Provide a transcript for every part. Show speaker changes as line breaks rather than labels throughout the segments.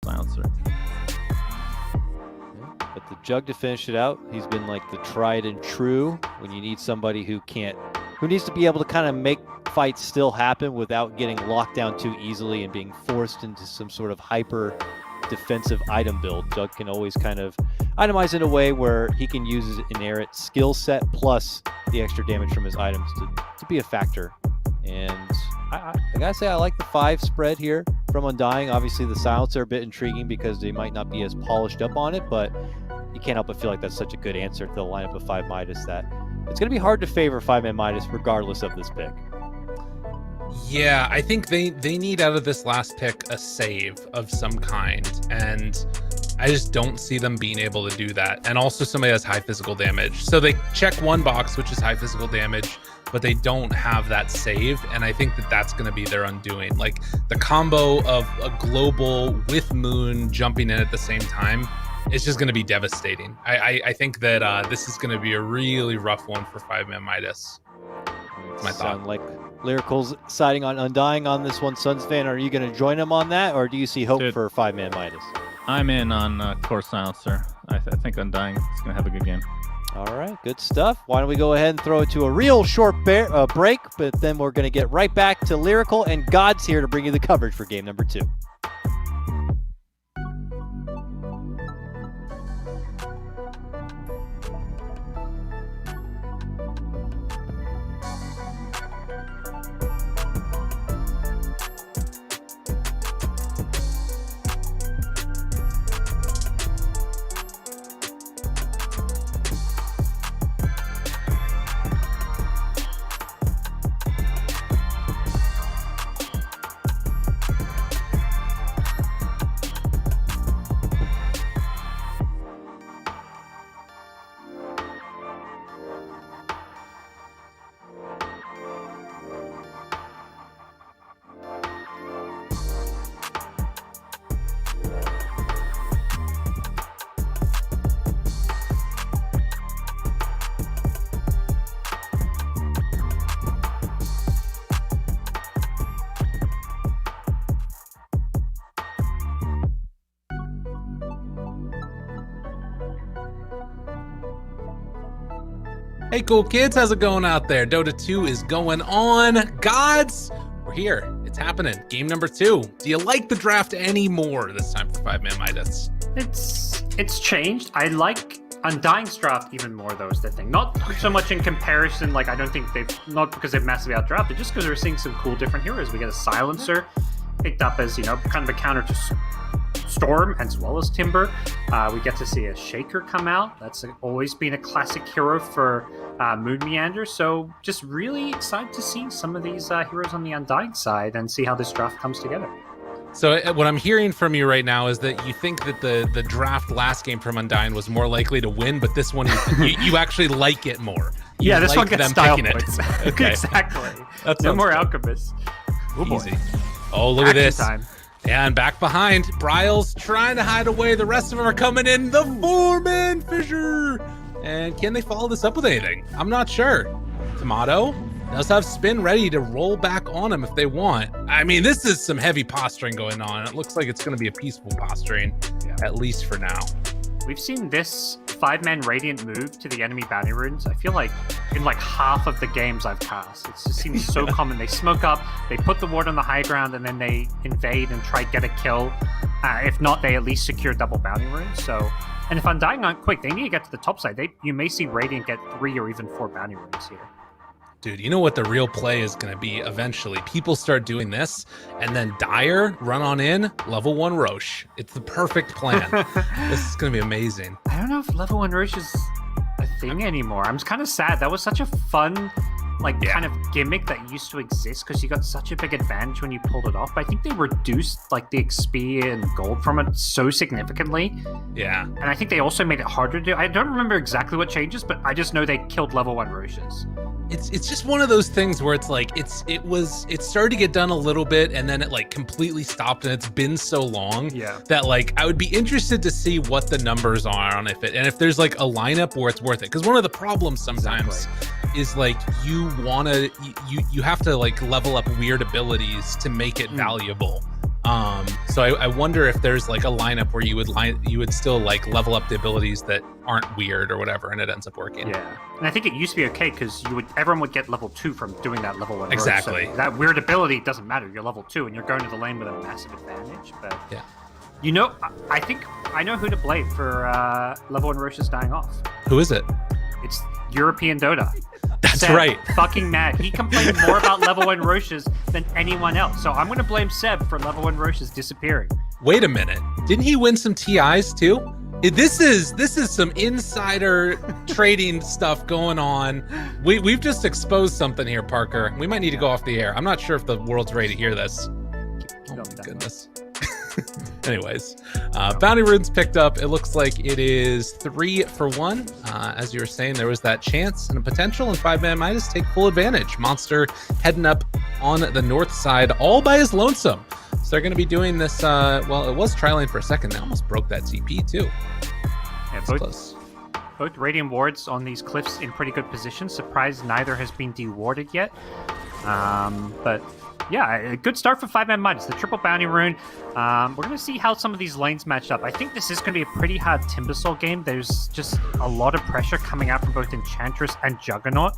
silencer.
But the Jug to finish it out, he's been like the tried and true when you need somebody who needs to be able to kind of make fights still happen without getting locked down too easily and being forced into some sort of hyper defensive item build. Jug can always kind of itemize in a way where he can use his inherent skill set plus the extra damage from his items to be a factor. And I gotta say, I like the 5 spread here from Undying. Obviously, the silencer a bit intriguing because they might not be as polished up on it, but you can't help but feel like that's such a good answer to the lineup of 5Midas that it's going to be hard to favor 5ManMidas regardless of this pick.
Yeah, I think they need out of this last pick a save of some kind, and I just don't see them being able to do that. And also somebody has high physical damage. So they check one box, which is high physical damage, but they don't have that save, and I think that that's going to be their undoing. Like the combo of a global with Moon jumping in at the same time, it's just going to be devastating. I think that this is going to be a really rough one for 5ManMidas. That's my thought.
Like Lyrical's siding on Undying on this one. Suns fan, are you going to join him on that, or do you see hope for 5ManMidas?
I'm in on Core Silencer. I think Undying is going to have a good game.
All right, good stuff. Why don't we go ahead and throw it to a real short break, but then we're going to get right back to Lyrical, and God's here to bring you the coverage for game number 2.
Hey, cool kids, how's it going out there? Dota2 is going on. Gods, we're here. It's happening. Game number 2. Do you like the draft anymore this time for 5ManMidas?
It's changed. I like Undying's draft even more, though, is the thing. Not so much in comparison, like, I don't think not because they've massively outdrafted, just because we're seeing some cool different heroes. We get a Silencer picked up as, kind of a counter to Storm as well as Timber. We get to see a Shaker come out. That's always been a classic hero for Moon Meander. So just really excited to see some of these heroes on the Undying side and see how this draft comes together.
So what I'm hearing from you right now is that you think that the draft last game from Undying was more likely to win, but this one you actually like it more.
Yeah, this one gets style points.
Okay.
Exactly. No more Alchemist.
Easy. Oh, look
Action
at this.
time.
And back behind, Bryle's trying to hide away. The rest of them are coming in. The 4-man Fissure. And can they follow this up with anything? I'm not sure. Tomato does have spin ready to roll back on him if they want. I mean, this is some heavy posturing going on. It looks like it's going to be a peaceful posturing, at least for now.
We've seen this 5-man Radiant move to the enemy bounty runes, I feel like, in like half of the games I've cast. It just seems so common. They smoke up, they put the ward on the high ground, and then they invade and try to get a kill. If not, they at least secure double bounty runes. So, and if Undying aren't quick, they need to get to the top side. You may see Radiant get 3 or even 4 bounty runes here.
Dude, you know what the real play is going to be eventually? People start doing this, and then Dire, run on in, level 1 Roche. It's the perfect plan. This is going to be amazing.
I don't know if level 1 Roche is a thing anymore. I'm kind of sad. That was such a fun, kind of gimmick that used to exist because you got such a big advantage when you pulled it off. But I think they reduced the XP and gold from it so significantly. Yeah. And I think they also made it harder to do. I don't remember exactly what changes, but I just know they killed level 1 Roches.
It's just one of those things where it's like it started to get done a little bit and then it completely stopped, and it's been so long that I would be interested to see what the numbers are on if there's a lineup where it's worth it, because one of the problems sometimes is you have to level up weird abilities to make it valuable. So I wonder if there's like a lineup where you would still like level up the abilities that aren't weird or whatever, and it ends up working.
Yeah, and I think it used to be okay because everyone would get level 2 from doing that level 1.
Exactly.
So that weird ability doesn't matter. You're level 2 and you're going to the lane with a massive advantage. But
yeah,
you know, I think I know who to blame for level 1 Roche's dying off.
Who is it?
It's European Dota.
That's
Seb,
right.
Fucking mad. He complained more about level 1 Roches than anyone else. So I'm going to blame Seb for level 1 Roches disappearing.
Wait a minute. Didn't he win some TIs too? This is some insider trading stuff going on. We've just exposed something here, Parker. We might need to go off the air. I'm not sure if the world's ready to hear this. Oh my goodness. Anyways, Bounty Runes picked up. It looks like it is 3 for 1. As you were saying, there was that chance and a potential, and 5ManMidas take full advantage. Monster heading up on the north side all by his lonesome. So they're going to be doing this, well, it was trialing for a second. They almost broke that TP too.
Yeah, both Radiant Wards on these cliffs in pretty good position. Surprised neither has been dewarded yet. But yeah, a good start for 5ManMidas. The triple bounty rune. We're going to see how some of these lanes match up. I think this is going to be a pretty hard Timbersaw game. There's just a lot of pressure coming out from both Enchantress and Juggernaut.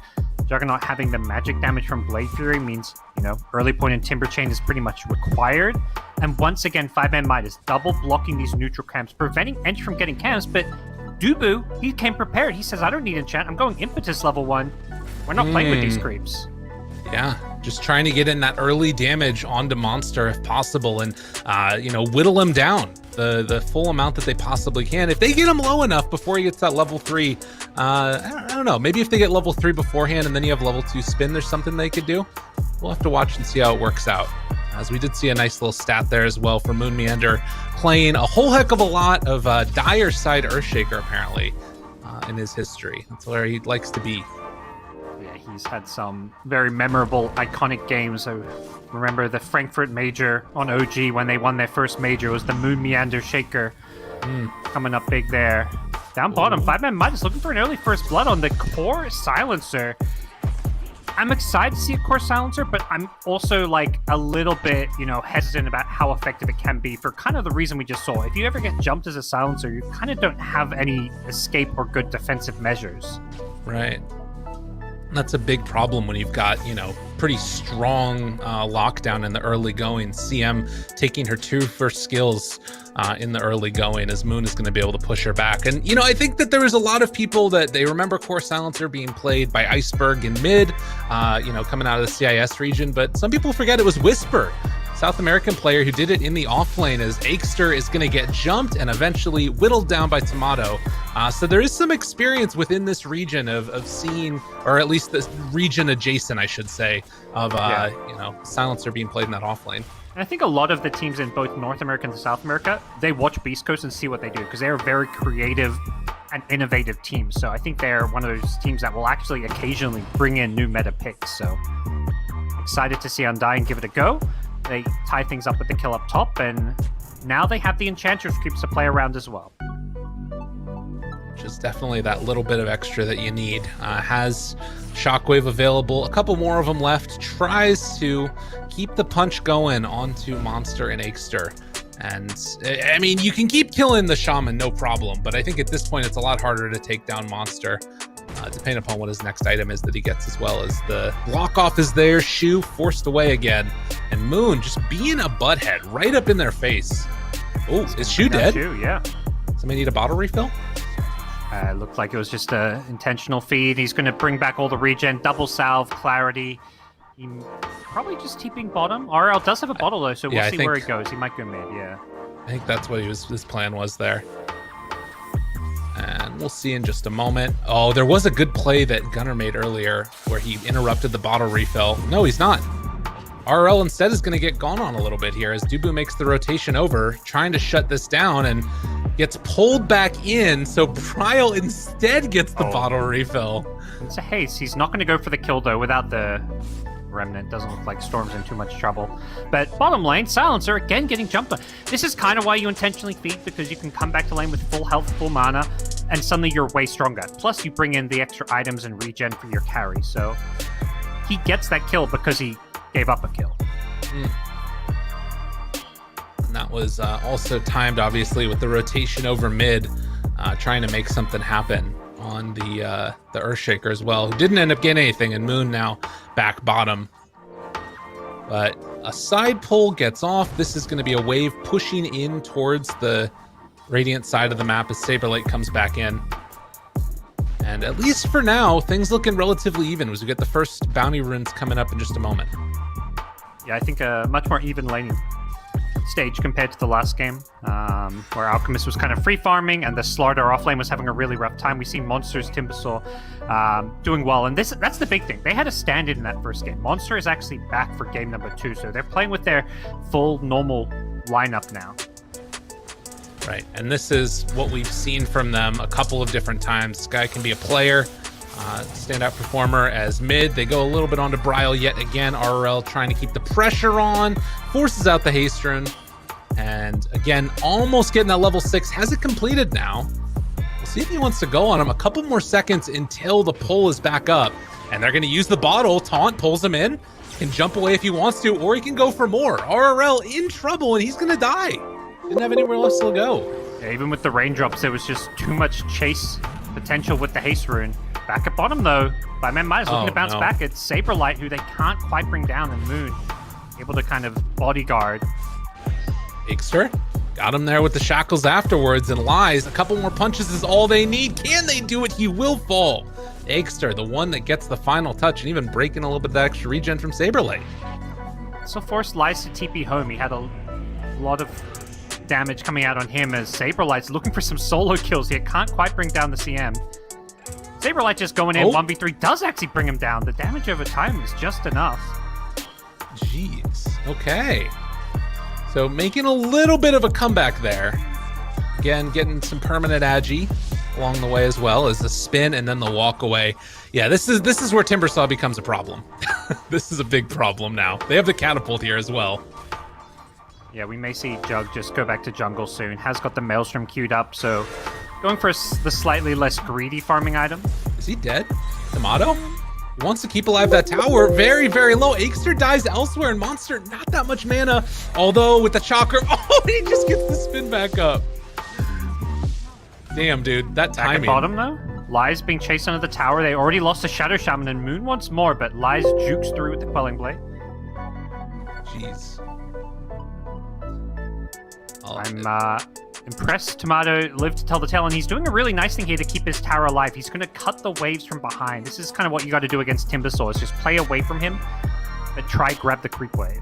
Juggernaut having the magic damage from Blade Fury means, you know, early point in Timber Chain is pretty much required. And once again, 5ManMidas double blocking these neutral camps, preventing Ench from getting camps, but Dubu, he came prepared. He says, I don't need enchant. I'm going Impetus level 1. We're not playing with these creeps.
Yeah, just trying to get in that early damage onto Monster if possible, and you know, whittle him down the full amount that they possibly can. If they get him low enough before he gets that level 3, I don't know, maybe if they get level 3 beforehand and then you have level 2 spin, there's something they could do. We'll have to watch and see how it works out. As we did see a nice little stat there as well for Moon Meander, playing a whole heck of a lot of dire side Earthshaker apparently in his history. That's where he likes to be.
He's had some very memorable, iconic games. I remember the Frankfurt Major on OG when they won their first major. It was the Moon Meander Shaker coming up big there. Down bottom, 5ManMidas looking for an early first blood on the Core Silencer. I'm excited to see a Core Silencer, but I'm also like a little bit, you know, hesitant about how effective it can be for kind of the reason we just saw. If you ever get jumped as a Silencer, you kind of don't have any escape or good defensive measures.
Right. That's a big problem when you've got, you know, pretty strong lockdown in the early going. CM taking her 2 first skills in the early going, as Moon is going to be able to push her back. And, you know, I think that there was a lot of people that they remember Core Silencer being played by Iceberg in mid, you know, coming out of the CIS region. But some people forget it was Whisper, South American player who did it in the off lane, as XctN is going to get jumped and eventually whittled down by Tomato. So there is some experience within this region of seeing, or at least this region adjacent, I should say, of you know, Silencer being played in that off lane.
And I think a lot of the teams in both North America and South America, they watch Beastcoast and see what they do, because they're very creative and innovative teams. So I think they're one of those teams that will actually occasionally bring in new meta picks. So excited to see Undying give it a go. They tie things up with the kill up top, and now they have the Enchantress creeps to play around as well.
Which is definitely that little bit of extra that you need. Has Shockwave available, a couple more of them left, tries to keep the punch going onto Monster and XctN. And I mean, you can keep killing the Shaman, no problem, but I think at this point it's a lot harder to take down Monster. Depending upon what his next item is that he gets, as well as the block off is there. Shu forced away again, and Moon just being a butthead right up in their face. Oh, is Shu dead?
Shu, yeah.
Somebody need a bottle refill?
Looked like it was just a intentional feed. He's going to bring back all the regen, double salve, clarity. He probably just TPing bottom. RL does have a bottle though, so we'll see where he goes. He might go mid, yeah.
I think that's what his plan was there. And we'll see in just a moment. Oh, there was a good play that Gunnar made earlier where he interrupted the bottle refill. No, he's not. RL instead is going to get gone on a little bit here as Dubu makes the rotation over, trying to shut this down, and gets pulled back in. So Bryle instead gets the bottle refill.
It's a haste. He's not going to go for the kill though without the Remnant. Doesn't look like Storm's in too much trouble. But bottom lane, Silencer again getting jumped on. This is kind of why you intentionally feed, because you can come back to lane with full health, full mana, and suddenly you're way stronger. Plus you bring in the extra items and regen for your carry. So he gets that kill because he gave up a kill.
And that that was also timed, obviously, with the rotation over mid, trying to make something happen on the Earthshaker as well, who didn't end up getting anything, and Moon now back bottom. But a side pull gets off. This is going to be a wave pushing in towards the Radiant side of the map as Saberlight comes back in. And at least for now, things looking relatively even as we get the first bounty runes coming up in just a moment.
Yeah, I think a much more even laning stage compared to the last game, where Alchemist was kind of free farming and the Slardar off lane was having a really rough time. We see Monster's Timbersaw doing well, and that's the big thing. They had a stand-in in that first game. Monster is actually back for game number 2, so they're playing with their full normal lineup now.
Right, and this is what we've seen from them a couple of different times. This guy can be a player, standout performer as mid. They go a little bit onto Bryle yet again. RRL trying to keep the pressure on, forces out the haste rune, and again, almost getting that level 6. Has it completed now? We'll see if he wants to go on him. A couple more seconds until the pull is back up, and they're going to use the bottle. Taunt pulls him in, can jump away if he wants to, or he can go for more. RRL in trouble, and he's going to die. Didn't have anywhere else to go.
Yeah, even with the raindrops, there was just too much chase potential with the haste rune. Back at bottom, though, 5ManMidas looking to bounce back. It's Saberlight, who they can't quite bring down, and Moon able to kind of bodyguard.
XctN got him there with the shackles afterwards, and Lies, a couple more punches is all they need. Can they do it? He will fall. XctN, the one that gets the final touch, and even breaking a little bit of that extra regen from Saberlight.
So forced Lies to TP home. He had a lot of damage coming out on him as Saberlight's looking for some solo kills here. Can't quite bring down the CM. Saberlight just going in 1v3 does actually bring him down. The damage over time is just enough.
Jeez. Okay. So making a little bit of a comeback there. Again, getting some permanent agi along the way as well as the spin and then the walk away. Yeah, this is where Timbersaw becomes a problem. This is a big problem now. They have the catapult here as well.
Yeah, we may see Jug just go back to jungle soon. Has got the Maelstrom queued up, so going for the slightly less greedy farming item.
Is he dead? Tomato? He wants to keep alive that tower. Very, very low. XctN dies elsewhere, and Monster, not that much mana. Although with the chakra, he just gets the spin back up. Damn, dude, that timing.
Back at bottom, though. Lies being chased under the tower. They already lost the Shadow Shaman, and Moon wants more, but Lies jukes through with the Quelling Blade.
Jeez.
I'm impressed Tomato lived to tell the tale, and he's doing a really nice thing here to keep his tower alive. He's going to cut the waves from behind. This is kind of what you got to do against Timbersaw, is just play away from him, but try grab the creep wave.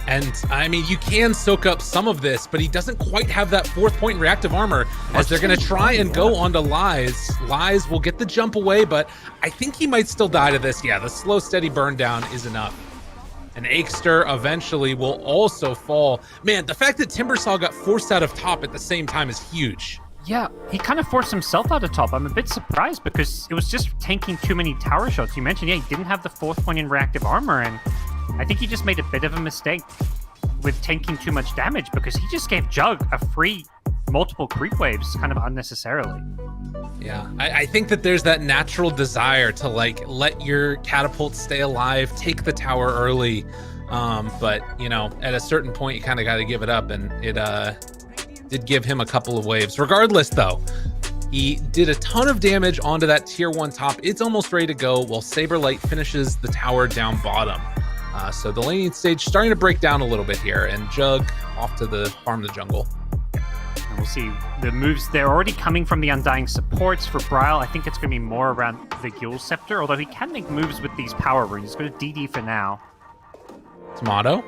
And, I mean, you can soak up some of this, but he doesn't quite have that 4th point in reactive armor, as they're going to try and go onto Lies. Lies will get the jump away, but I think he might still die to this. Yeah, the slow, steady burn down is enough. And XctN eventually will also fall. Man, the fact that Timbersaw got forced out of top at the same time is huge.
Yeah, he kind of forced himself out of top. I'm a bit surprised because it was just tanking too many tower shots. You mentioned, yeah, he didn't have the 4th point in reactive armor, and I think he just made a bit of a mistake with tanking too much damage because he just gave Jug a free multiple creep waves kind of unnecessarily.
Yeah, I think that there's that natural desire to like let your catapult stay alive, take the tower early, but you know, at a certain point you kind of got to give it up, and it did give him a couple of waves. Regardless though, he did a ton of damage onto that tier 1 top. It's almost ready to go while Saberlight finishes the tower down bottom. So the laning stage starting to break down a little bit here, and Jug off to the farm the jungle.
And we'll see the moves. They're already coming from the Undying supports for Bryle. I think it's going to be more around the Gil Scepter, although he can make moves with these power runes. He's going to DD for now.
Tomato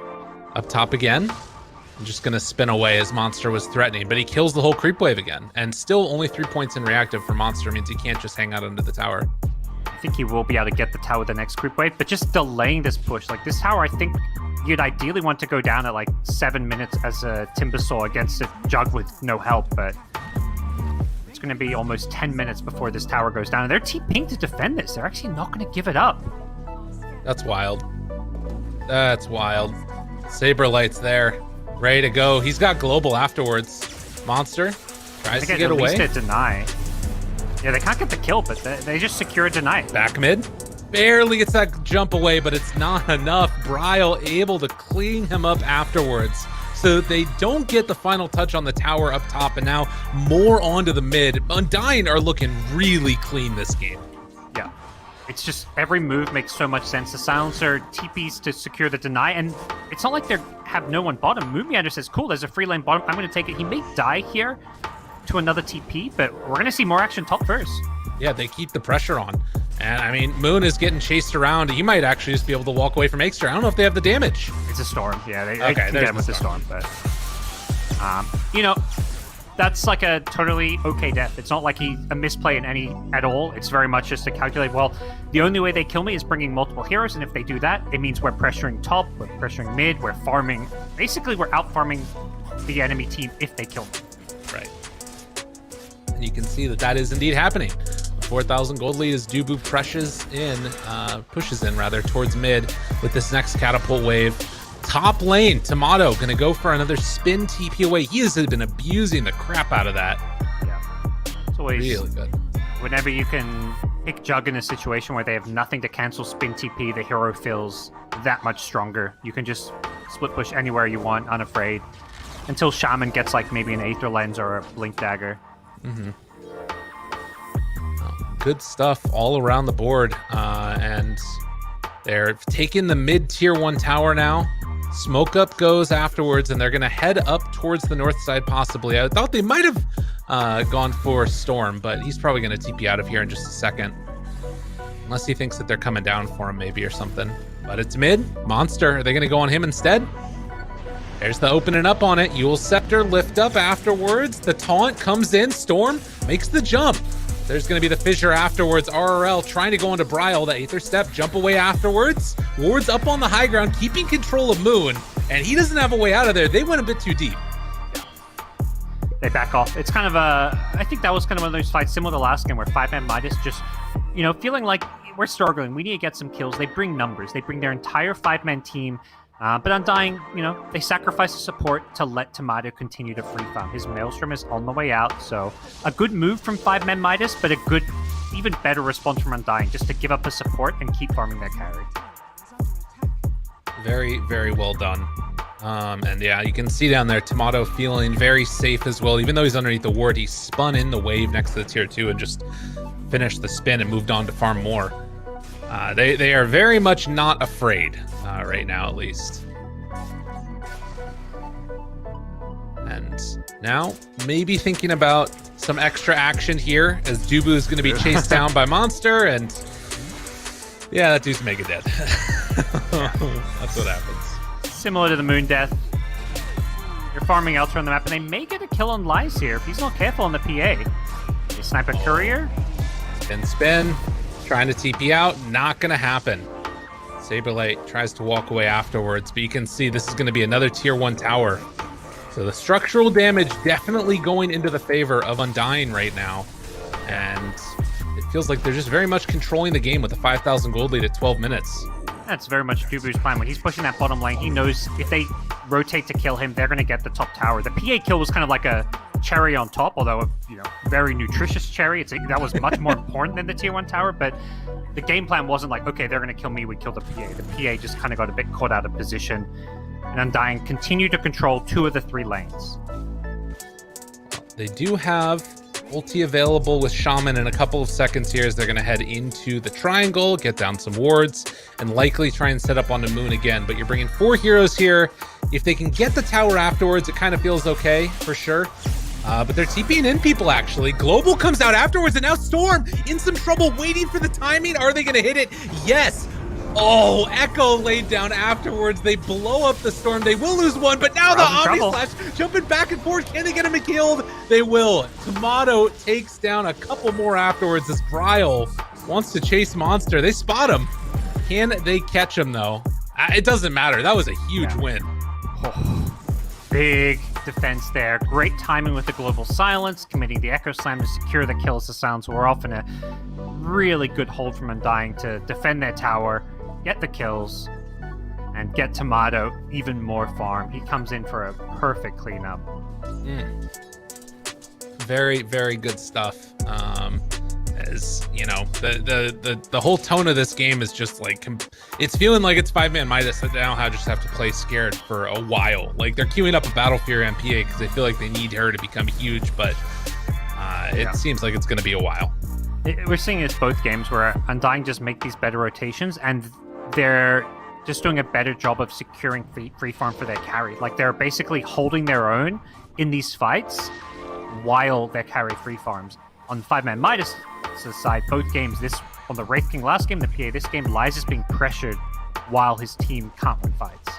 up top again. I'm just going to spin away as Monster was threatening, but he kills the whole creep wave again. And still only 3 points in reactive for Monster means he can't just hang out under the tower.
I think he will be able to get the tower the next creep wave, but just delaying this push. Like this tower, I think you'd ideally want to go down at like 7 minutes as a Timbersaw against a Jug with no help, but it's going to be almost 10 minutes before this tower goes down. And they're TPing to defend this. They're actually not going to give it up.
That's wild. That's wild. Saberlight's there, ready to go. He's got global afterwards. Monster tries to get away.
At least a deny. Yeah, they can't get the kill, but they just secure a deny.
Back mid. Barely gets that jump away, but it's not enough. Bryle able to clean him up afterwards. so they don't get the final touch on the tower up top, and now more onto the mid. Undying are looking really clean this game.
Yeah. It's just every move makes so much sense. The silencer TPs to secure the deny, and it's not like they have no one bottom. Moonmeander says, cool, there's a free lane bottom. I'm going to take it. He may die here to another TP, but we're going to see more action top first.
Yeah, they keep the pressure on. And I mean, Moon is getting chased around. He might actually just be able to walk away from Xctn. I don't know if they have the damage.
It's a storm. Yeah, they
Okay,
can get him with the storm. But, you know, that's like a totally okay death. It's not like a misplay in any at all. It's very much just to calculate, well, the only way they kill me is bringing multiple heroes, and if they do that, it means we're pressuring top, we're pressuring mid, we're farming. Basically, we're out-farming the enemy team if they kill me.
Right. And you can see that that is indeed happening. 4,000 gold lead as Dubu pushes in towards mid with this next catapult wave. Top lane, Tomato gonna go for another spin TP away. He has been abusing the crap out of that.
Yeah, it's always
really good.
Whenever you can pick Jug in a situation where they have nothing to cancel spin TP, the hero feels that much stronger. You can just split push anywhere you want, unafraid, until Shaman gets like maybe an Aether Lens or a Blink Dagger.
Mm-hmm. Good stuff all around the board, and they're taking the mid tier 1 tower now. Smoke up goes afterwards, and they're going to head up towards the north side possibly. I thought they might have gone for Storm, but he's probably going to TP out of here in just a second. Unless he thinks that they're coming down for him maybe or something. But it's mid. Monster, are they going to go on him instead? There's the opening up on it. Eul Scepter lift up afterwards. The taunt comes in. Storm makes the jump. There's going to be the fissure afterwards. RRL trying to go into Brile. The Aether Step, jump away afterwards. Ward's up on the high ground, keeping control of Moon, and he doesn't have a way out of there. They went a bit too deep.
They back off. It's kind of a... I think that was kind of one of those fights similar to last game where 5ManMidas just, you know, feeling like we're struggling. We need to get some kills. They bring numbers. They bring their entire 5-man team. But Undying, you know, they sacrifice the support to let Tomato continue to free farm. His Maelstrom is on the way out, so a good move from 5ManMidas, but a good, even better response from Undying, just to give up the support and keep farming their carry.
Very, very well done. And yeah, you can see down there, Tomato feeling very safe as well. Even though he's underneath the ward, he spun in the wave next to the tier 2 and just finished the spin and moved on to farm more. They are very much not afraid right now, at least. And now maybe thinking about some extra action here as Dubu is going to be chased down by Monster, and yeah, that dude's mega dead. That's what happens.
Similar to the Moon Death. You're farming elsewhere on the map, and they may get a kill on Lies here if he's not careful on the PA. They snipe a courier.
Spin. Trying to TP out, not gonna happen. Saberlight tries to walk away afterwards, but you can see this is gonna be another tier 1 tower. So the structural damage definitely going into the favor of Undying right now. And it feels like they're just very much controlling the game with a 5,000 gold lead at 12 minutes.
That's very much Dubu's plan. When he's pushing that bottom lane, he knows if they rotate to kill him, they're going to get the top tower. The PA kill was kind of like a cherry on top, although a very nutritious cherry. That was much more important than the tier 1 tower, but the game plan wasn't like, okay, they're going to kill me, we kill the PA. The PA just kind of got a bit caught out of position, and Undying continue to control 2 of the 3 lanes.
They do have ulti available with Shaman in a couple of seconds here as they're going to head into the triangle, get down some wards, and likely try and set up on the Moon again. But you're bringing 4 heroes here. If they can get the tower afterwards, it kind of feels okay for sure. But they're TPing in people, actually. Global comes out afterwards, and now Storm in some trouble waiting for the timing. Are they going to hit it? Yes. Oh, Echo laid down afterwards. They blow up the Storm. They will lose one, but now the Omni Slash jumping back and forth. Can they get him killed? They will. Tomato takes down a couple more afterwards as Brile wants to chase Monster. They spot him. Can they catch him, though? It doesn't matter. That was a huge win.
Oh, big defense there. Great timing with the Global Silence, committing the Echo Slam to secure the kills. The Silence were off in a really good hold from Undying to defend their tower, get the kills, and get Tomato even more farm. He comes in for a perfect cleanup.
Very, very good stuff. is. You know, the whole tone of this game is just like it's feeling like it's 5ManMidas that now just have to play scared for a while. Like they're queuing up a Battlefield MPA because they feel like they need her to become huge, but it seems like it's going to be a while.
We're seeing it's both games where Undying just make these better rotations, and they're just doing a better job of securing free farm for their carry. Like they're basically holding their own in these fights while their carry free farms. On 5ManMidas' side, both games, this on the Wraith King last game, the PA this game, Lies is being pressured while his team can't win fights.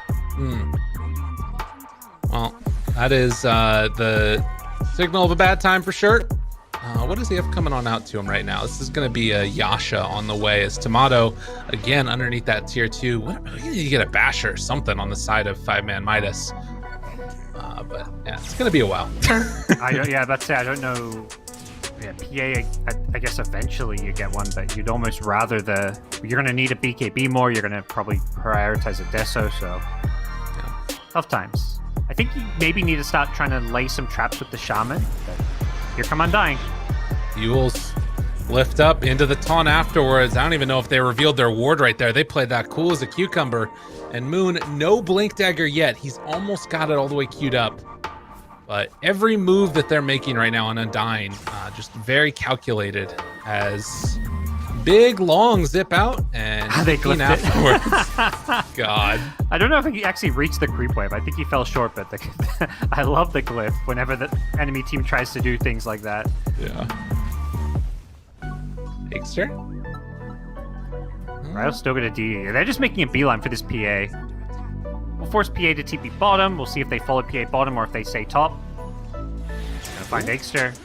Well, that is the signal of a bad time for sure. What does he have coming on out to him right now? This is going to be a Yasha on the way as Tomato, again, underneath that tier 2. You need to get a Basher or something on the side of 5ManMidas. But yeah, it's going to be a while.
That's it. I don't know. Yeah, PA, I guess eventually you get one, but you'd almost rather you're going to need a BKB more. You're going to probably prioritize a Deso, so tough times. I think you maybe need to start trying to lay some traps with the Shaman, but here come Undying.
Yules lift up into the taunt afterwards. I don't even know if they revealed their ward right there. They played that cool as a cucumber. And Moon, no Blink Dagger yet. He's almost got it all the way queued up. But every move that they're making right now on Undying, just very calculated as big, long zip out and
they clipped
afterwards. God.
I don't know if he actually reached the creep wave. I think he fell short, but I love the glyph whenever the enemy team tries to do things like that.
Yeah. XctN?
Ryle's still gonna DE. They're just making a beeline for this PA. We'll force PA to TP bottom. We'll see if they follow PA bottom or if they stay top. Gonna find XctN.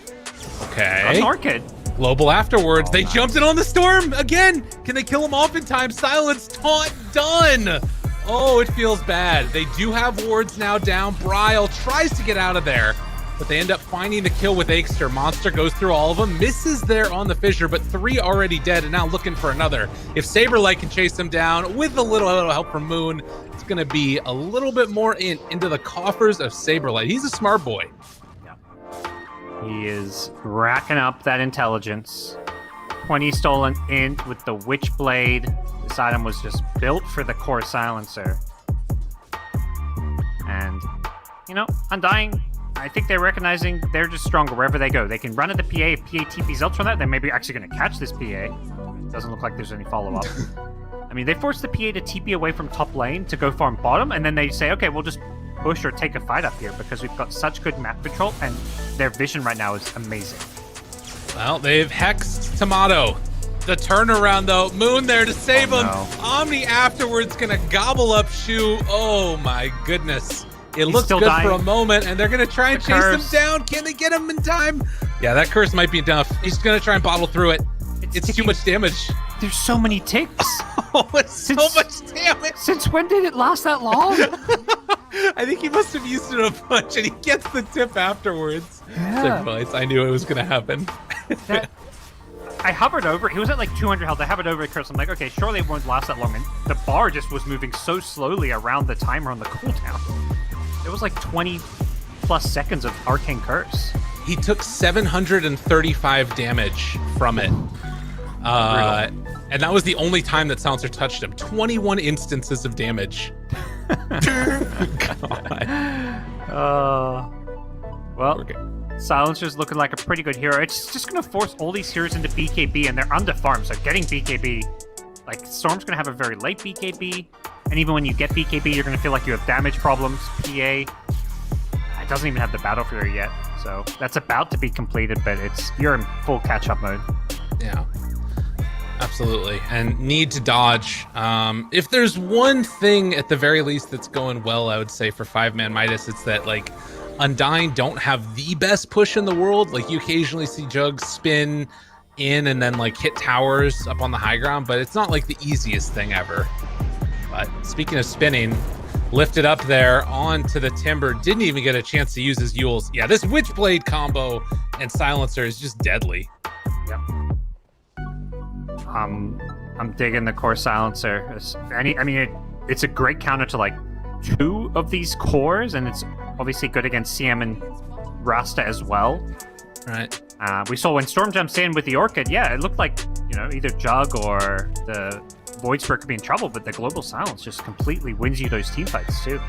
Okay.
Orchid.
Global afterwards. They jumped in on the storm again. Can they kill him off in time? Silence, taunt, done. Oh, it feels bad. They do have wards now down. Bryle tries to get out of there, but they end up finding the kill with XctN. Monster goes through all of them, misses there on the fissure, but 3 already dead and now looking for another. If Saberlight can chase them down with a little help from Moon, it's going to be a little bit more into the coffers of Saberlight. He's a smart boy.
He is racking up that intelligence. 20 stolen in with the Witchblade. This item was just built for the core silencer. And, Undying, I think they're recognizing they're just stronger wherever they go. They can run at the PA. If PA TP's ultra on that, they're maybe actually going to catch this PA. Doesn't look like there's any follow-up. I mean, they forced the PA to TP away from top lane to go farm bottom, and then they say, okay, we'll just push or take a fight up here because we've got such good map control, and their vision right now is amazing.
Well, they've hexed Tomato. The turnaround, though. Moon there to save him. Omni afterwards gonna gobble up Shu. Oh, my goodness. It looks good for a moment, and they're gonna try and chase him down. Can they get him in time? Yeah, that curse might be enough. He's gonna try and bottle through it. It's too much damage.
There's so many ticks.
Oh, it's so much damage.
Since when did it last that long?
I think he must have used it a bunch, and he gets the tip afterwards.
Yeah.
Advice. I knew it was going to happen.
I hovered over. He was at like 200 health. I hovered over the curse. I'm like, okay, surely it won't last that long. And the bar just was moving so slowly around the timer on the cooldown. It was like 20 plus seconds of arcane curse.
He took 735 damage from it. And that was the only time that Silencer touched him. 21 instances of damage.
Well, Silencer's looking like a pretty good hero. It's just going to force all these heroes into BKB, and they're under-farmed, so getting BKB... Like, Storm's going to have a very late BKB, and even when you get BKB, you're going to feel like you have damage problems. PA... It doesn't even have the Battle Fury yet, so that's about to be completed, but you're in full catch-up mode.
Yeah. Absolutely, and need to dodge. If there's one thing at the very least that's going well, I would say for 5ManMidas, it's that like Undying don't have the best push in the world. Like you occasionally see Jugs spin in and then like hit towers up on the high ground, but it's not like the easiest thing ever. But speaking of spinning, lifted up there onto the Timber, didn't even get a chance to use his Yules. Yeah, this Witchblade combo and Silencer is just deadly.
Yep. I'm digging the core silencer. It's a great counter to like 2 of these cores, and it's obviously good against CM and Rasta as well.
Right.
We saw when Storm jumps in with the Orchid, yeah, it looked like, you know, either Jug or the Void Spirit could be in trouble, but the Global Silence just completely wins you those team fights too.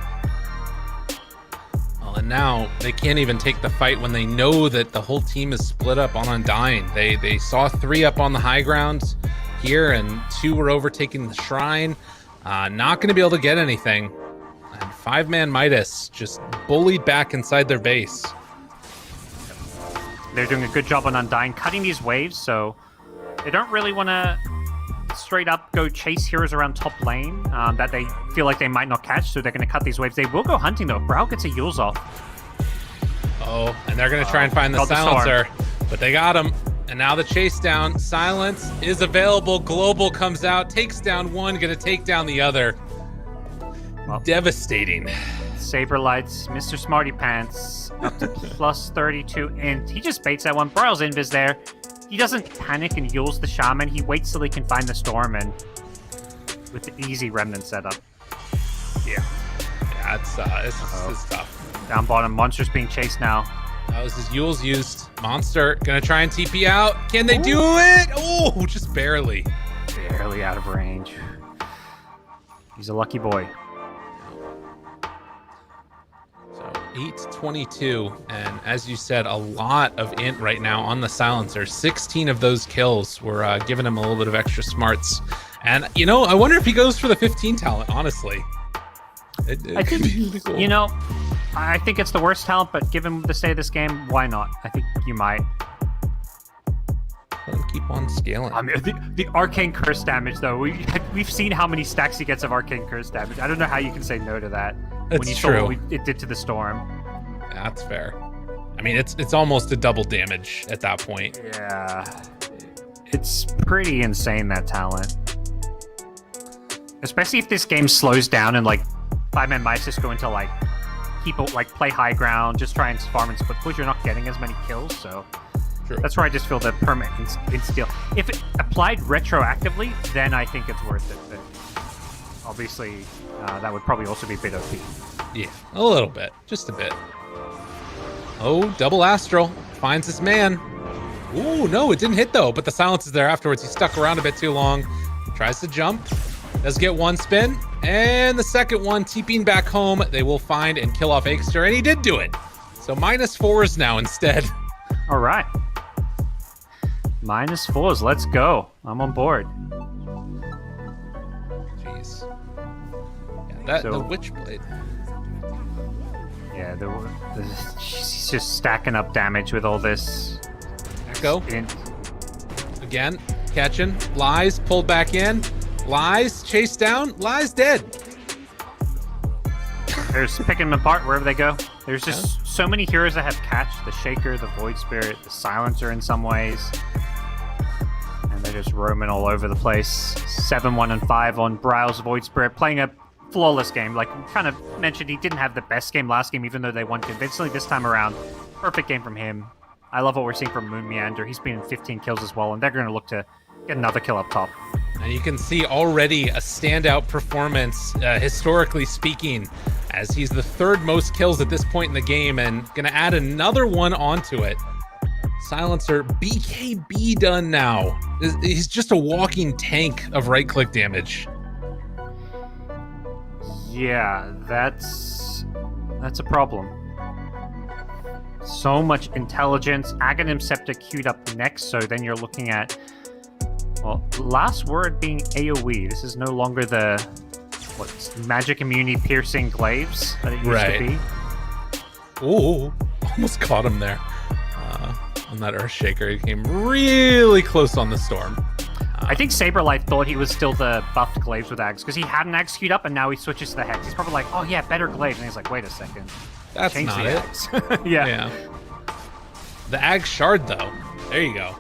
Well, and now they can't even take the fight when they know that the whole team is split up on Undying. They saw 3 up on the high ground here, and 2 were overtaking the Shrine. Not going to be able to get anything. And 5ManMidas just bullied back inside their base.
They're doing a good job on Undying, cutting these waves, so they don't really want to straight up go chase heroes around top lane that they feel like they might not catch, so they're going to cut these waves. They will go hunting, though. Brow gets a Yule's off.
Oh, and they're going to try and find the silencer, but they got him. And now the chase down. Silence is available. Global comes out, takes down one, going to take down the other. Well, devastating.
Saberlights, Mr. Smarty Pants, up to plus 32 int. He just baits that one. Bryl's invis there. He doesn't panic and Yules the Shaman. He waits till he can find the Storm, and with the easy Remnant setup.
Yeah, it's tough.
Down bottom, Monster's being chased now.
That was his Yule's used. Monster gonna try and TP out. Can they do it? Oh, just barely.
Barely out of range. He's a lucky boy.
822, and as you said, a lot of int right now on the silencer. 16 of those kills were giving him a little bit of extra smarts, and you know, I wonder if he goes for the 15 talent. Honestly,
I think really cool. You know, I think it's the worst talent, but given the state of this game, why not? I think you might.
Let him keep on scaling.
I mean, the Arcane Curse damage, though, we've seen how many stacks he gets of Arcane Curse damage. I don't know how you can say no to that.
That's
when you
true.
saw what it did to the Storm.
That's fair. I mean, it's almost a double damage at that point.
Yeah, it's pretty insane, that talent. Especially if this game slows down and like 5ManMidas just go into like people like play high ground, just try and farm and split push. You're not getting as many kills, so
True.
That's where I just feel the permanent insta-steal. If it applied retroactively, then I think it's worth it. But obviously, that would probably also be a bit OP.
Yeah, a little bit, just a bit. Oh, double Astral finds his man. Ooh, no, it didn't hit though, but the silence is there afterwards. He stuck around a bit too long. Tries to jump, does get one spin, and the second one, TPing back home. They will find and kill off XctTN, and he did do it. So -4s now instead.
All right. -4s, let's go. I'm on board.
Jeez. Yeah, the Witchblade.
Yeah, he's just stacking up damage with all this.
Echo. Again, catching. Lies, pulled back in. Lies, chased down. Lies, dead.
There's picking them apart wherever they go. There's just so many heroes that have catch. The Shaker, the Void Spirit, the Silencer in some ways. And they're just roaming all over the place. 7-1 and 5 on Brow's Void Spirit, playing a flawless game. Like we kind of mentioned, he didn't have the best game last game, even though they won convincingly. This time around, perfect game from him. I love what we're seeing from Moon Meander. He's been in 15 kills as well, and they're going to look to get another kill up top.
And you can see already a standout performance, historically speaking, as he's the third most kills at this point in the game and going to add another one onto it. Silencer, BKB done now. He's just a walking tank of right-click damage.
Yeah, that's a problem. So much intelligence. Aghanim Scepter queued up next, so then you're looking at, well, last word being AoE. This is no longer the magic immunity piercing glaives that it used to be.
Oh, almost caught him there on that Earthshaker. He came really close on the Storm.
I think Saberlight thought he was still the buffed glaives with Ags because he had an Ags queued up and now he switches to the Hex. He's probably like, oh yeah, better glaives. And he's like, wait a second.
That's
Change
not
the
it.
Ags. Yeah.
The Ag Shard, though. There you go.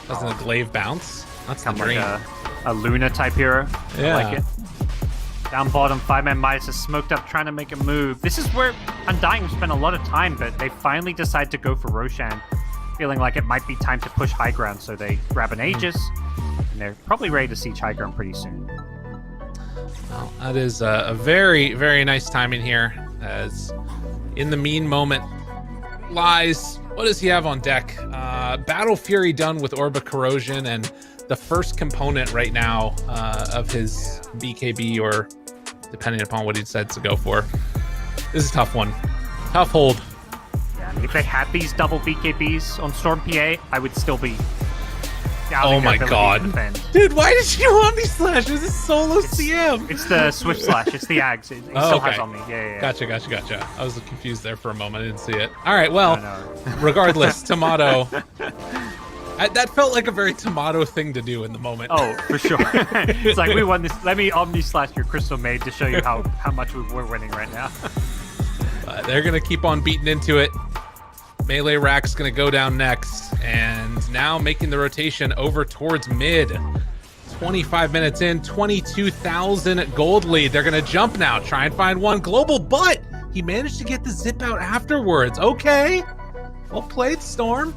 Doesn't a glaive bounce? That's the dream.
Like a Luna type hero.
Yeah.
I like it. Down bottom, 5ManMidas is smoked up, trying to make a move. This is where Undying spent a lot of time, but they finally decide to go for Roshan, feeling like it might be time to push high ground, so they grab an Aegis, and they're probably ready to siege high ground pretty soon.
Well, that is a very, very nice timing here, as in the mean moment, Lies, what does he have on deck? Battle Fury done with Orba Corrosion, and the first component right now of his BKB, or depending upon what he decides to go for. This is a tough one. Tough hold.
Yeah, I mean, if they had these double BKBs on Storm PA, I would still be doubting
Oh my
their ability to
god.
defend.
Dude, why did you Omni Slash? This is solo CM.
It's the Swift Slash. It's the Ags. It still has on me. Yeah.
Gotcha. I was confused there for a moment. I didn't see it. All right, well,
No.
regardless, Tomato. That felt like a very Tomato thing to do in the moment.
Oh, for sure. It's like, we won this. Let me Omni Slash your Crystal Maid to show you how much we're winning right now.
They're going to keep on beating into it. Melee Rack's going to go down next. And now making the rotation over towards mid. 25 minutes in, 22,000 gold lead. They're going to jump now, try and find one global, but he managed to get the zip out afterwards. Okay. Well played, Storm.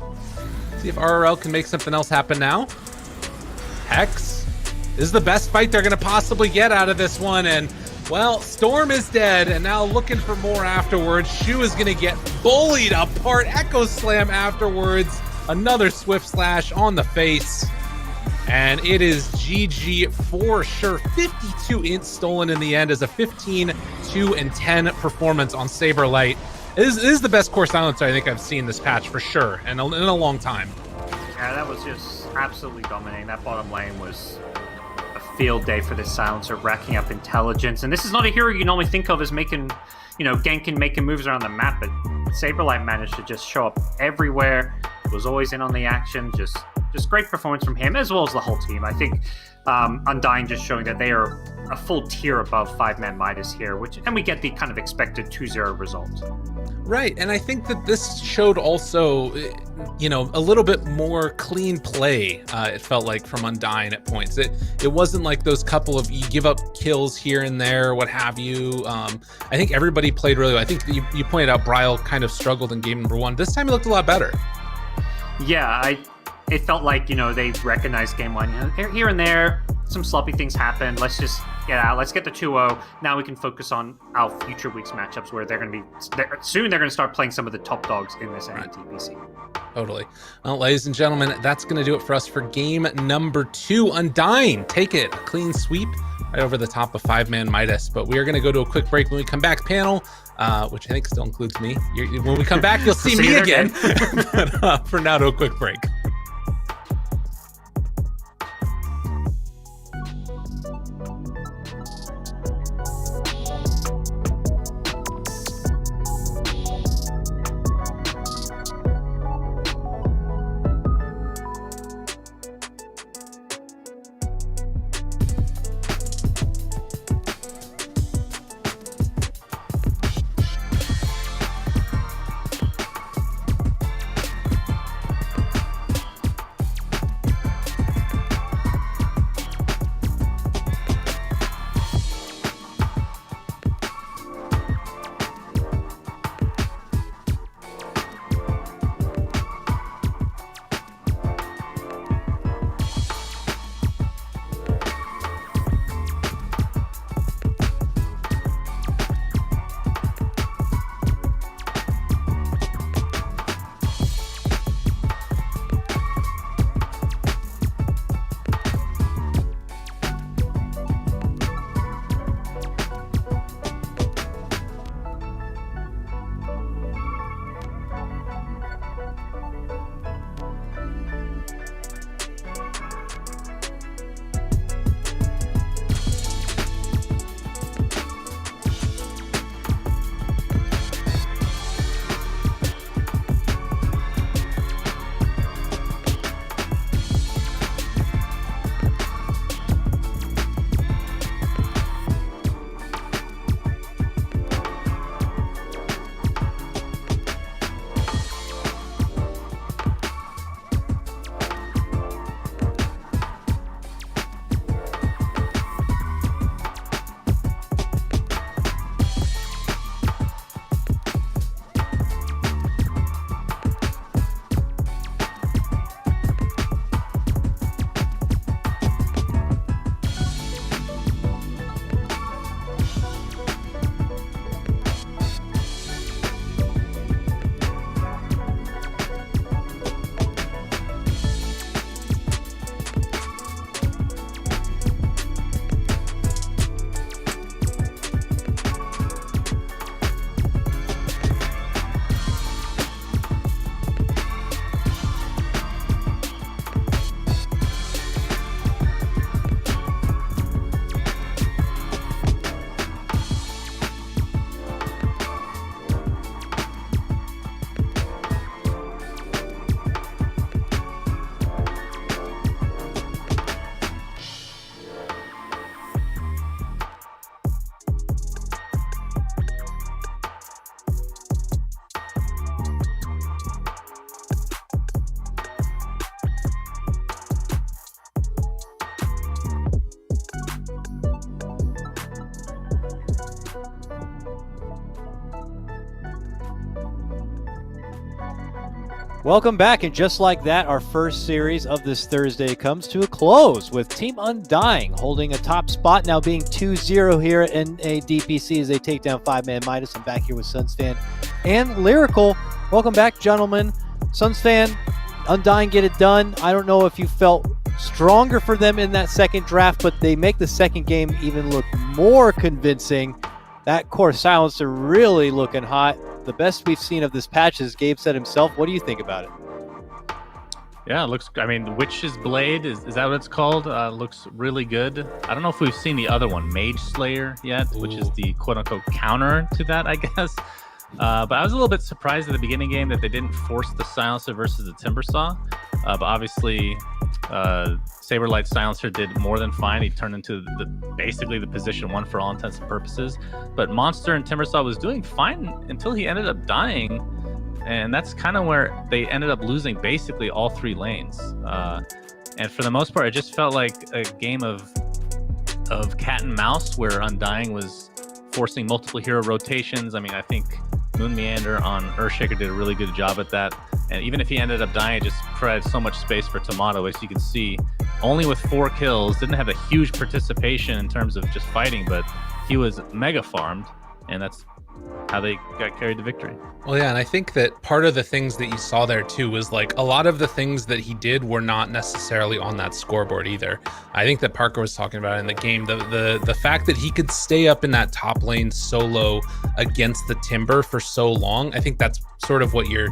See if RRL can make something else happen now. Hex. This is the best fight they're going to possibly get out of this one. And, well, Storm is dead, and now looking for more afterwards. Shu is going to get bullied apart. Echo Slam afterwards. Another Swift Slash on the face. And it is GG for sure. 52 ints stolen in the end as a 15, 2, and 10 performance on Saberlight. This is the best core silencer I think I've seen this patch for sure, and in a long time.
Yeah, that was just absolutely dominating. That bottom lane was a field day for this silencer, racking up intelligence. And this is not a hero you normally think of as making, ganking, making moves around the map, but Saberlight managed to just show up everywhere. Was always in on the action. Just great performance from him, as well as the whole team. I think Undying just showing that they are a full tier above 5ManMidas here, and we get the kind of expected 2-0 result.
Right, and I think that this showed also, a little bit more clean play, it felt like, from Undying at points. It wasn't like those couple of, you give up kills here and there, what have you. I think everybody played really well. I think you pointed out Bryle kind of struggled in game number 1. This time he looked a lot better.
Yeah, it felt like, they recognized game 1. Here and there, some sloppy things happen. Let's just get out. Let's get the 2-0. Now we can focus on our future week's matchups, where they're going to be soon. They're going to start playing some of the top dogs in this NTPC.
Totally. Well, ladies and gentlemen, that's going to do it for us for game number 2. Undying, take it, a clean sweep right over the top of 5ManMidas. But we are going to go to a quick break. When we come back, panel, which I think still includes me. When we come back, you'll see me again. But for now, to a quick break.
Welcome back, and just like that, our first series of this Thursday comes to a close with Team Undying holding a top spot, now being 2-0 here in a DPC as they take down 5ManMidas. I'm back here with Sunstan and Lyrical. Welcome back, gentlemen. Sunstan, Undying get it done. I don't know if you felt stronger for them in that second draft, but they make the second game even look more convincing. That core silencer really looking hot. The best we've seen of this patch, as Gabe said himself. What do you think about it?
Yeah, it looks, I mean, Witch's Blade, is that what it's called? Looks really good. I don't know if we've seen the other one, Mage Slayer, yet, which is the quote-unquote counter to that, I guess. But I was a little bit surprised at the beginning game that they didn't force the silencer versus the Timbersaw. But obviously, Saberlight Silencer did more than fine. He turned into basically the position one for all intents and purposes. But Monster and Timbersaw was doing fine until he ended up dying. And that's kind of where they ended up losing basically all three lanes. And for the most part, it just felt like a game of cat and mouse where Undying was forcing multiple hero rotations. I mean, I think Moon Meander on Earthshaker did a really good job at that. And even if he ended up dying, it just provided so much space for Tomato, as you can see. Only with 4 kills, didn't have a huge participation in terms of just fighting, but he was mega farmed, and that's how they got carried to victory.
Well, yeah, and I think that part of the things that you saw there too was like a lot of the things that he did were not necessarily on that scoreboard either. I think that Parker was talking about it in the game, the fact that he could stay up in that top lane solo against the Timber for so long. I think that's sort of what you're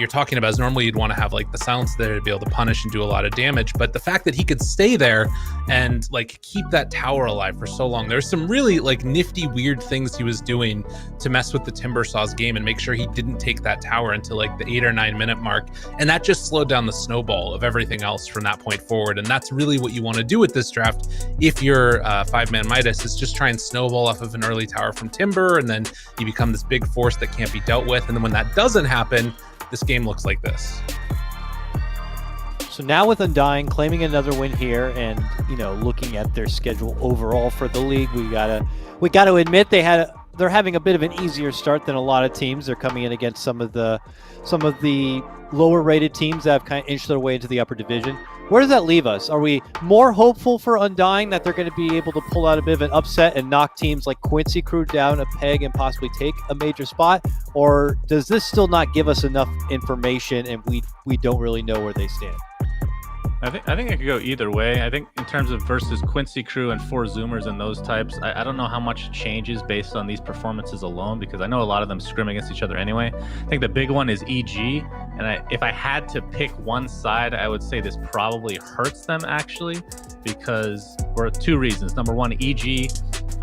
talking about. Is normally you'd want to have like the silence there to be able to punish and do a lot of damage, but the fact that he could stay there and like keep that tower alive for so long, there's some really like nifty weird things he was doing to mess with the Timbersaw's game and make sure he didn't take that tower until like the 8 or 9 minute mark, and that just slowed down the snowball of everything else from that point forward. And that's really what you want to do with this draft if you're 5ManMidas, is just try and snowball off of an early tower from Timber, and then you become this big force that can't be dealt with. And then when that doesn't happen, this game looks like this.
So now with Undying claiming another win here, and looking at their schedule overall for the league, we gotta admit they're having a bit of an easier start than a lot of teams. They're coming in against some of the lower rated teams that have kind of inched their way into the upper division. Where does that leave us? Are we more hopeful for Undying that they're going to be able to pull out a bit of an upset and knock teams like Quincy Crew down a peg and possibly take a major spot? Or does this still not give us enough information and we don't really know where they stand?
I think it could go either way. I think in terms of versus Quincy Crew and 4 Zoomers and those types, I don't know how much changes based on these performances alone, because I know a lot of them scrim against each other anyway. I think the big one is EG, and if I had to pick one side, I would say this probably hurts them actually, because for 2 reasons. Number one, EG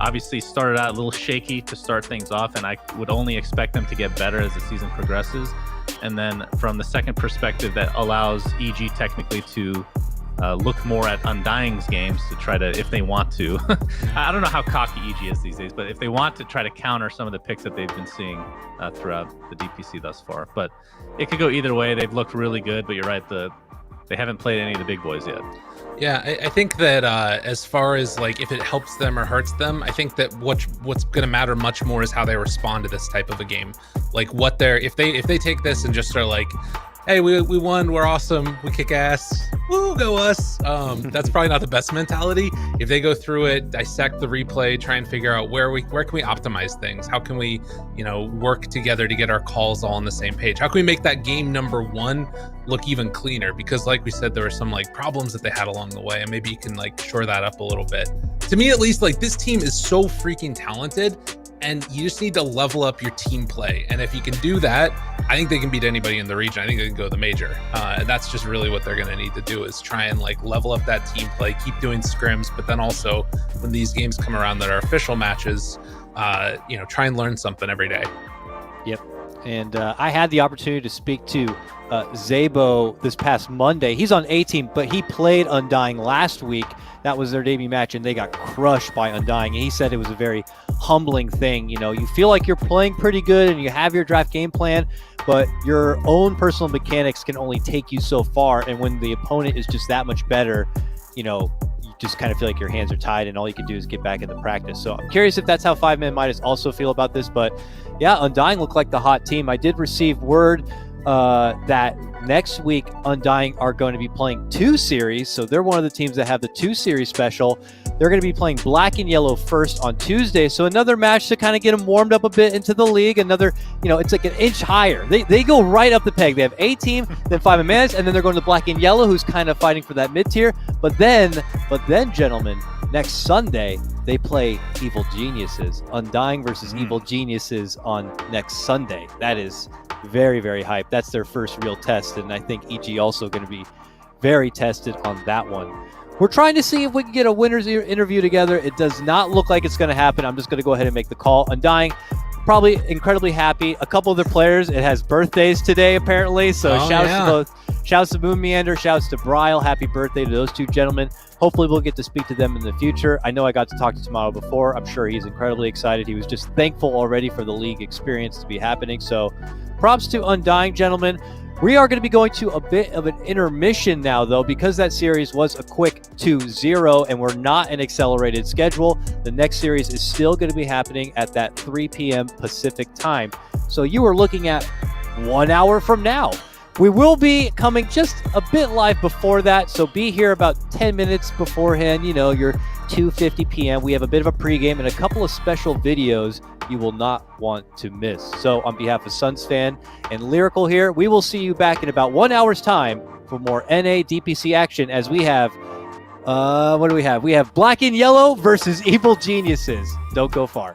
obviously started out a little shaky to start things off, and I would only expect them to get better as the season progresses. And then from the second perspective, that allows EG technically to look more at Undying's games to try to, if they want to, I don't know how cocky EG is these days, but if they want to try to counter some of the picks that they've been seeing throughout the DPC thus far. But it could go either way. They've looked really good, but you're right, they haven't played any of the big boys yet.
Yeah, I think that as far as like if it helps them or hurts them, I think that what's going to matter much more is how they respond to this type of a game. Like what if they take this and just are like, hey, we won, we're awesome, we kick ass, woo, go us. That's probably not the best mentality. If they go through it, dissect the replay, try and figure out where can we optimize things? How can we, work together to get our calls all on the same page? How can we make that game number 1 look even cleaner? Because like we said, there were some like problems that they had along the way, and maybe you can like shore that up a little bit. To me, at least, like this team is so freaking talented, and you just need to level up your team play. And if you can do that, I think they can beat anybody in the region. I think they can go to the major. And that's just really what they're going to need to do, is try and like level up that team play, keep doing scrims, but then also when these games come around that are official matches, try and learn something every day.
Yep. And I had the opportunity to speak to Zabo this past Monday. He's on A team, but he played Undying last week. That was their debut match, and they got crushed by Undying. And he said it was a very humbling thing. You feel like you're playing pretty good and you have your draft game plan, but your own personal mechanics can only take you so far. And when the opponent is just that much better, you just kind of feel like your hands are tied and all you can do is get back into practice. So I'm curious if that's how 5ManMidas also feel about this. But yeah, Undying looked like the hot team. I did receive word that next week Undying are going to be playing 2 series. So they're one of the teams that have the 2 series special. They're going to be playing Black and Yellow first on Tuesday. So another match to kind of get them warmed up a bit into the league. Another, it's like an inch higher. They go right up the peg. They have A team, then 5ManMidas, and then they're going to Black and Yellow, who's kind of fighting for that mid tier. But then, gentlemen, next Sunday, they play Evil Geniuses. Undying versus Evil Geniuses on next Sunday. That is very, very hype. That's their first real test, and I think EG also going to be very tested on that one. We're trying to see if we can get a winner's interview together. It does not look like it's going to happen. I'm just going to go ahead and make the call. Undying, probably incredibly happy. A couple of their players, it has birthdays today, apparently. So shouts to Moon Meander, shouts to Bryle. Happy birthday to those 2 gentlemen. Hopefully we'll get to speak to them in the future. I know I got to talk to Tomato before. I'm sure he's incredibly excited. He was just thankful already for the league experience to be happening. So props to Undying, gentlemen. We are going to be going to a bit of an intermission now, though, because that series was a quick 2-0 and we're not an accelerated schedule. The next series is still going to be happening at that 3 p.m. Pacific time. So you are looking at 1 hour from now. We will be coming just a bit live before that, so be here about 10 minutes beforehand, your 2:50 p.m. We have a bit of a pregame and a couple of special videos you will not want to miss. So on behalf of Suns Fan and Lyrical here, we will see you back in about 1 hour's time for more NA DPC action as we have, what do we have? We have Black and Yellow versus Evil Geniuses. Don't go far.